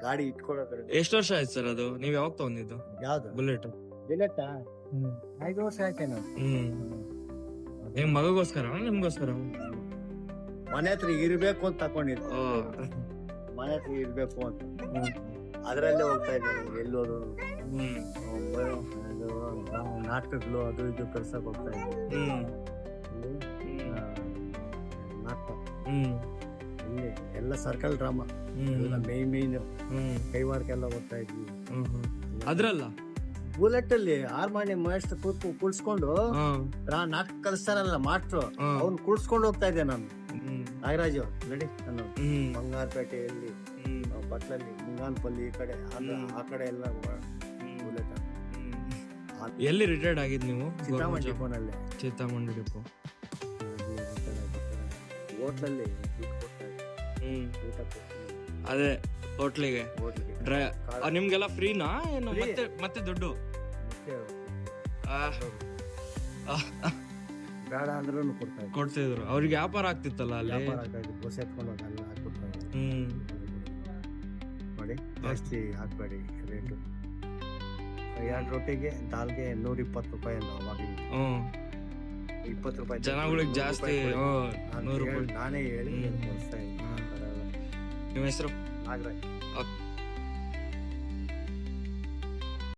ಗಾಡಿ ಇಟ್ಕೊಳಕ್ಕೆ. ಎಷ್ಟು ವರ್ಷ ಆಯ್ತು ಸರ್ ಅದು? ನೀವ್ ಯಾವಾಗ ತಗೊಂಡಿದ್ದು ಯಾವ್ದು ಬುಲೆಟ್? ಬುಲೆಟ್ 5 ವರ್ಷ ಆಯ್ತೇನು. ಹೆಂಗ್ ಮಗಗೋಸ್ಕರ ನಿಮ್ಗೋಸ್ಕರ? ಮನೆ ಹತ್ರ ಇರ್ಬೇಕು ಅಂತ ತಕೊಂಡಿದ್ದು. ಮನೆ ಹತ್ರ ಇರ್ಬೇಕು ಅಂತ ಅದ್ರಲ್ಲೇ ಹೋಗ್ತಾ ಇದ್ದೇನೆ. ಎಲ್ಲೋದು ನಾಟಕಗಳು ಅದು ಇದು ಕಲ್ಸಕ್ ಹೋಗ್ತಾ ಇದ್ದೆ. ನಾಟಕ ಇಲ್ಲಿ ಎಲ್ಲ ಸರ್ಕಲ್ ಡ್ರಾಮಾ ಎಲ್ಲ ಮೇನ್ ಕೈವಾರಕ್ಕೆಲ್ಲ ಹೋಗ್ತಾ ಇದ್ವಿ. ಅದ್ರಲ್ಲ ಬುಲೆಟ್ ಅಲ್ಲಿ ಹಾರ್ಮೋನಿಯಂ ಮಾಸ್ಟರ್ ಕುಳ್ಸ್ಕೊಂಡು ನಾಟಕ ಕಲಿಸ್ತಾರಲ್ಲ ಮಾಸ್ಟ್ರು, ಅವ್ನ್ ಕುಳ್ಸ್ಕೊಂಡು ಹೋಗ್ತಾ ಇದ್ದೆ ನಾನು. ನಾಗರಾಜು ನಡಿ ನಾನು ಬಂಗಾರಪೇಟೆಯಲ್ಲಿ ಬಟ್ಲಲ್ಲಿ ಮುಂಗಾನ್ಪಲ್ಲಿ ಈ ಕಡೆ ಆ ಕಡೆ ಎಲ್ಲ ಬುಲೆಟ್. ಎಲ್ಲಿ ರಿಟೈರ್ಡ್ ಆಗಿದ್ ನೀವು? ಚಿತ್ತಾಮಣಿ ಡಿಪೋನಲ್ಲಿ. ಚಿತ್ತಾಮಣಿ ಡಿಪೋ ಹೋಟ್ಲಲ್ಲಿ ಅದೇ ಹೋಟ್ಲಿಗೆ ನಿಮ್ಗೆಲ್ಲ ಫ್ರೀನಾ ಏನು? ಮತ್ತೆ ದುಡ್ಡು ಬೇಡ ಅಂದ್ರೂ ಕೊಡ್ತಿದ್ರು. ಅವ್ರಿಗೆ ವ್ಯಾಪಾರ ಆಗ್ತಿತ್ತಲ್ಲ ಅಲ್ಲಿ. ಬಸ್ ಎತ್ಕೊಂಡು ಹೋಗಲ್ಲ ನೋಡಿ, ಜಾಸ್ತಿ ಹಾಕ್ಬೇಡಿ ರೇಟು. 2 ರೊಟ್ಟಿಗೆ ದಾಲ್ಗೆ 120 ರೂಪಾಯಿ ಅಲ್ಲ ಅವಾಗ. 20 ರೂಪಾಯಿ ಜನಗಳಿಗೆ ಜಾಸ್ತಿ. 100 ರೂಪಾಯಿ ನಾನೇ ಹೇಳಿ. ನಿಮ್ಮ ಹೆಸರು? ನಾಗರಾಜ್.